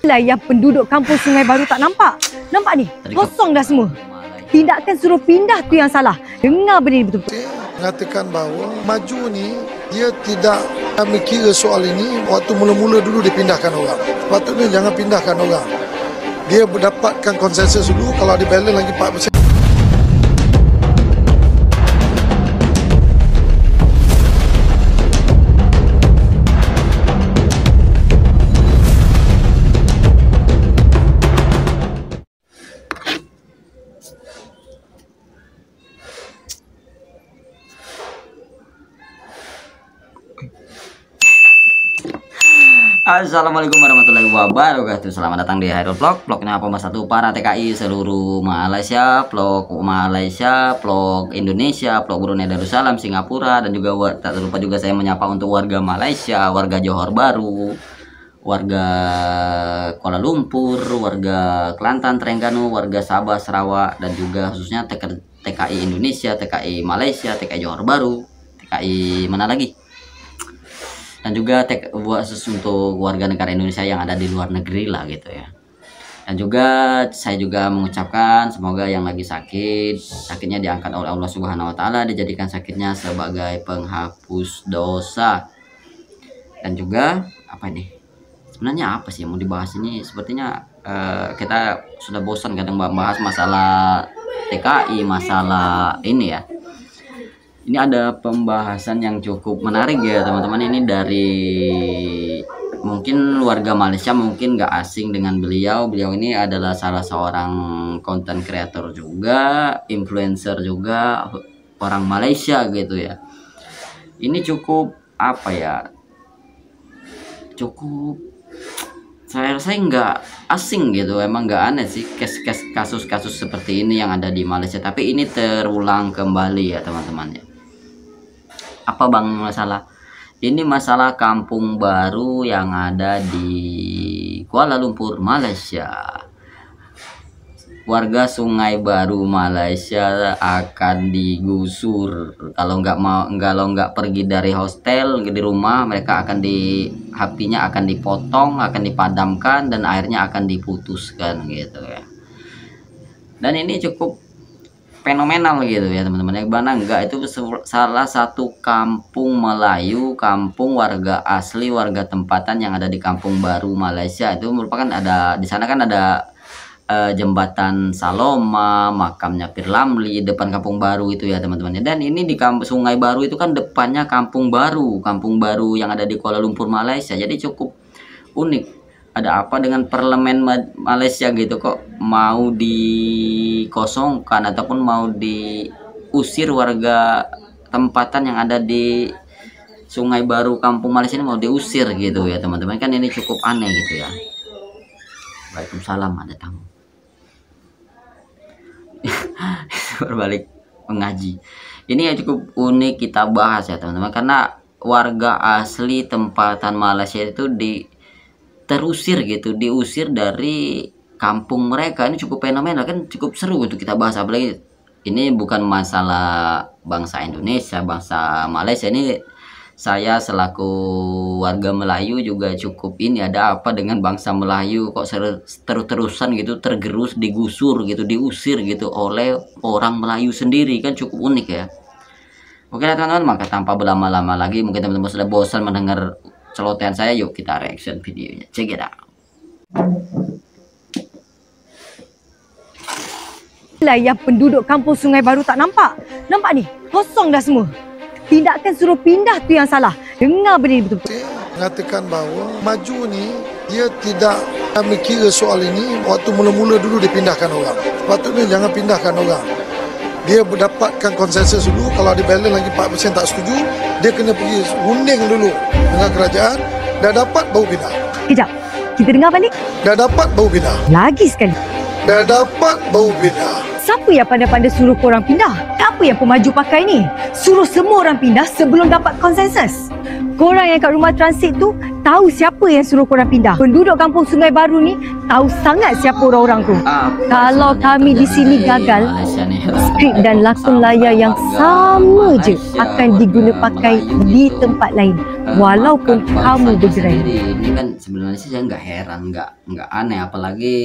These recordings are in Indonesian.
Lah yang penduduk kampung Sungai Baru tak nampak. Nampak ni? Kosong dah semua. Tindakan suruh pindah tu yang salah. Dengar benda ni betul-betul. Mengatakan bahawa maju ni dia tidak ambil kira soal ini. Waktu mula-mula dulu dipindahkan orang. Sepatutnya jangan pindahkan orang. Dia mendapatkan konsensus dulu. Kalau ada balance lagi 4%. Assalamualaikum warahmatullahi wabarakatuh. Selamat datang di Hairul Vlog. Vlognya apa mas satu para TKI seluruh Malaysia, vlog Malaysia, vlog Indonesia, vlog Brunei Darussalam, Singapura, dan juga tak lupa juga saya menyapa untuk warga Malaysia, warga Johor Bahru, warga Kuala Lumpur, warga Kelantan, Terengganu, warga Sabah, Sarawak, dan juga khususnya TKI Indonesia, TKI Malaysia, TKI Johor Bahru, TKI mana lagi? Dan juga khusus untuk warga negara Indonesia yang ada di luar negeri lah gitu ya. Dan juga saya juga mengucapkan semoga yang lagi sakitnya diangkat oleh Allah Subhanahu Wa Taala, dijadikan sakitnya sebagai penghapus dosa. Dan juga apa ini? Sebenarnya apa sih yang mau dibahas ini? Sepertinya kita sudah bosan kadang bahas masalah TKI, masalah ini ya. Ini ada pembahasan yang cukup menarik ya teman-teman. Ini dari mungkin warga Malaysia mungkin nggak asing dengan beliau. Beliau ini adalah salah seorang content creator juga, influencer juga, orang Malaysia gitu ya. Ini cukup apa ya? Cukup saya nggak asing gitu, emang nggak aneh sih kasus-kasus seperti ini yang ada di Malaysia. Tapi ini terulang kembali ya teman-teman ya. Apa bang masalah? Ini masalah kampung baru yang ada di Kuala Lumpur, Malaysia. Warga Sungai Baru Malaysia akan digusur. Kalau nggak pergi dari hostel di rumah, mereka akan HP-nya akan dipotong, akan dipadamkan, dan airnya akan diputuskan gitu ya. Dan ini cukup fenomenal gitu ya teman-teman. Yang mana enggak, itu salah satu kampung Melayu, kampung warga asli, warga tempatan yang ada di Kampung Baru Malaysia. Itu merupakan ada di sana kan ada jembatan Saloma, makamnya Pir Lamli depan Kampung Baru itu ya teman-teman. Dan ini di Sungai Baru itu kan depannya Kampung Baru yang ada di Kuala Lumpur Malaysia. Jadi cukup unik. Ada apa dengan parlemen Malaysia gitu kok mau dikosongkan ataupun mau diusir warga tempatan yang ada di Sungai Baru Kampung Malaysia ini, mau diusir gitu ya teman-teman. Kan ini cukup aneh gitu ya. Waalaikumsalam, ada tamu. Berbalik mengaji. Ini ya cukup unik kita bahas ya teman-teman, karena warga asli tempatan Malaysia itu terusir gitu, diusir dari kampung mereka. Ini cukup fenomenal kan, cukup seru untuk kita bahas. Apalagi ini bukan masalah bangsa Indonesia, bangsa Malaysia. Ini saya selaku warga Melayu juga cukup ini, ada apa dengan bangsa Melayu kok terus-terusan gitu, tergerus, digusur gitu, diusir gitu oleh orang Melayu sendiri. Kan cukup unik ya. Oke teman-teman, maka tanpa berlama-lama lagi, mungkin teman-teman sudah bosan mendengar celotehan saya, yuk kita reaction videonya. Check it out. Lah yang penduduk kampung Sungai Baru tak nampak. Nampak ni? Kosong dah semua. Tindakan suruh pindah tu yang salah. Dengar benda ni betul-betul. Mengatakan bahawa maju ni dia tidak ambil kira soal ini. Waktu mula-mula dulu dipindahkan orang. Sepatutnya jangan pindahkan orang. Dia mendapatkan konsensus dulu. Kalau ada balance lagi 4% tak setuju, dia kena pergi runding dulu dengan kerajaan. Dah dapat baru pindah. Kejap. Kita dengar balik. Dah dapat baru pindah. Lagi sekali. Dah dapat baru pindah. Siapa yang pandai-pandai suruh korang pindah? Apa yang pemaju pakai ni? Suruh semua orang pindah sebelum dapat konsensus. Korang yang kat rumah transit tu tahu siapa yang suruh korang pindah. Penduduk kampung Sungai Baru ni tahu sangat siapa orang-orang tu. Kalau kami di sini gagal, Skrip dan lakon layar yang sama je akan diguna pakai di tempat lain, walaupun kamu bergerak. Ini kan sebenarnya sih saya nggak heran, nggak aneh, apalagi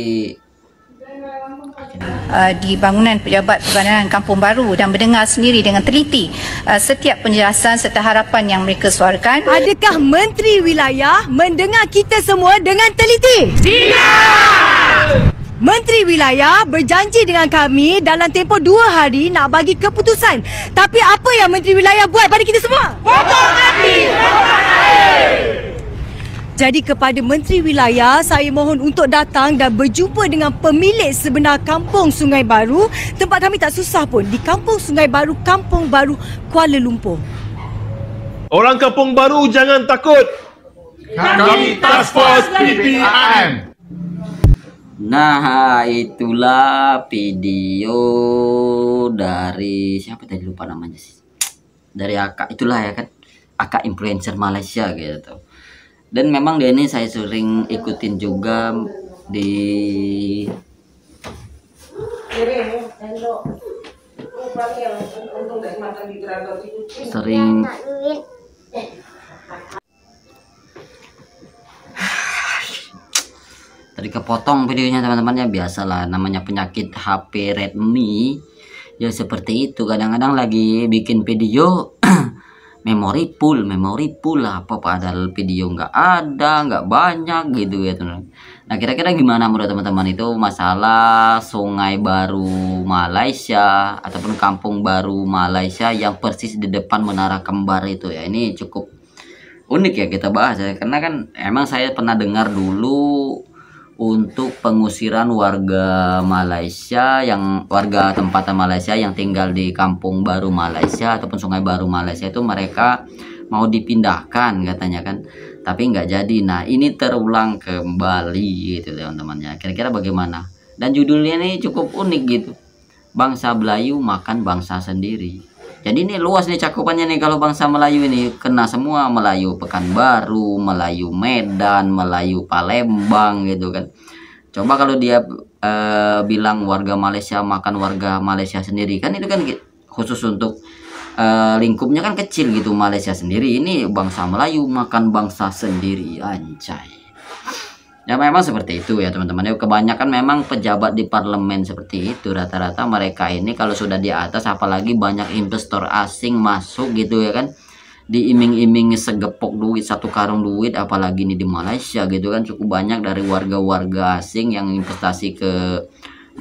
di bangunan pejabat perbandaran Kampung Baru dan mendengar sendiri dengan teliti setiap penjelasan serta harapan yang mereka suarakan. Adakah Menteri Wilayah mendengar kita semua dengan teliti? Tidak! Menteri Wilayah berjanji dengan kami dalam tempoh 2 hari nak bagi keputusan. Tapi apa yang Menteri Wilayah buat pada kita semua? Potong hati! Jadi kepada Menteri Wilayah, saya mohon untuk datang dan berjumpa dengan pemilik sebenar Kampung Sungai Baru. Tempat kami tak susah pun, di Kampung Sungai Baru, Kampung Baru, Kuala Lumpur. Orang Kampung Baru jangan takut. Kami Task Force PPIM. Nah, itulah video dari siapa tadi, lupa namanya sih. Dari Akak itulah ya kan. Akak influencer Malaysia gitu. Dan memang dia ini saya sering ikutin juga di sering tadi kepotong videonya teman-teman, ya biasalah namanya penyakit HP Redmi ya seperti itu, kadang-kadang lagi bikin video memori full lah apa padahal video nggak ada, nggak banyak gitu ya teman. Nah kira-kira gimana menurut teman-teman itu masalah Sungai Baru Malaysia ataupun Kampung Baru Malaysia yang persis di depan Menara Kembar itu ya, ini cukup unik ya kita bahas ya, karena kan emang saya pernah dengar dulu untuk pengusiran warga Malaysia yang warga tempatan Malaysia yang tinggal di Kampung Baru Malaysia ataupun Sungai Baru Malaysia itu mereka mau dipindahkan katanya kan, tapi nggak jadi. Nah ini terulang kembali gitu teman-teman ya, kira-kira bagaimana? Dan judulnya ini cukup unik gitu, bangsa Melayu makan bangsa sendiri. Jadi ini luas nih cakupannya nih, kalau bangsa Melayu ini kena semua, Melayu Pekanbaru, Melayu Medan, Melayu Palembang gitu kan. Coba kalau dia bilang warga Malaysia makan warga Malaysia sendiri, kan itu kan khusus untuk lingkupnya kan kecil gitu Malaysia sendiri. Ini bangsa Melayu makan bangsa sendiri, anjay. Ya memang seperti itu ya teman-teman ya, kebanyakan memang pejabat di parlemen seperti itu, rata-rata mereka ini kalau sudah di atas, apalagi banyak investor asing masuk gitu ya kan, diiming-imingi segepok duit, 1 karung duit, apalagi ini di Malaysia gitu kan, cukup banyak dari warga-warga asing yang investasi ke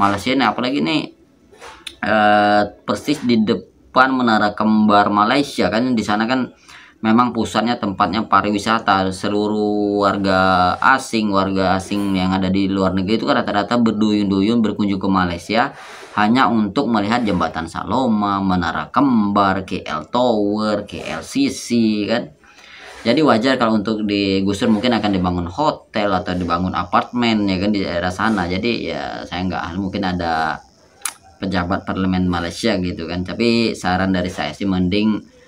Malaysia. Nah apalagi ini persis di depan Menara Kembar Malaysia kan, di sana kan memang pusatnya tempatnya pariwisata, seluruh warga asing yang ada di luar negeri itu kan rata-rata berduyun-duyun berkunjung ke Malaysia hanya untuk melihat Jembatan Saloma, Menara Kembar, KL Tower, KLCC kan. Jadi wajar kalau untuk digusur mungkin akan dibangun hotel atau dibangun apartemen ya kan di daerah sana. Jadi ya saya nggak, mungkin ada pejabat parlemen Malaysia gitu kan. Tapi saran dari saya sih mending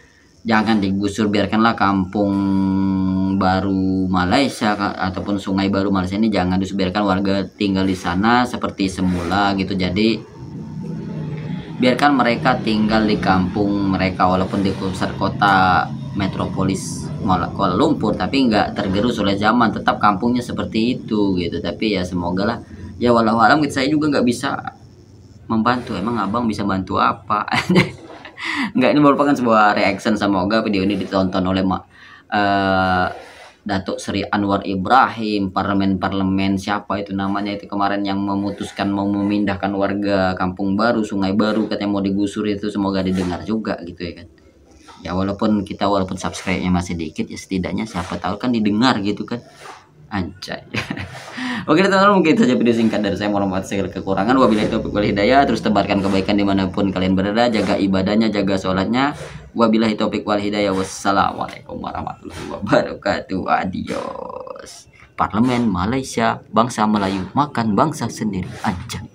jangan digusur, biarkanlah Kampung Baru Malaysia ataupun Sungai Baru Malaysia ini jangan biarkan warga tinggal di sana seperti semula gitu. Jadi biarkan mereka tinggal di kampung mereka walaupun di pusat kota metropolis Kuala Lumpur, tapi nggak tergerus oleh zaman, tetap kampungnya seperti itu gitu. Tapi ya semoga lah ya, walau alam saya juga nggak bisa membantu. Emang abang bisa bantu apa? Enggak, ini merupakan sebuah reaction. Semoga video ini ditonton oleh Datuk Seri Anwar Ibrahim, parlemen siapa itu namanya itu kemarin yang memutuskan mau memindahkan warga Kampung Baru, Sungai Baru, katanya mau digusur itu. Semoga didengar juga gitu ya kan. Ya walaupun subscribe-nya masih dikit ya, setidaknya siapa tahu kan didengar gitu kan. Anjay. Oke teman-teman, mungkin saja video singkat dari saya. Mohon maaf segala kekurangan. Wabillahi taufiq wal hidayah. Terus tebarkan kebaikan dimanapun kalian berada. Jaga ibadahnya, jaga sholatnya. Wabillahi taufiq wal hidayah. Wassalamualaikum warahmatullahi wabarakatuh. Adios. Parlemen Malaysia, bangsa Melayu makan bangsa sendiri. Anjay.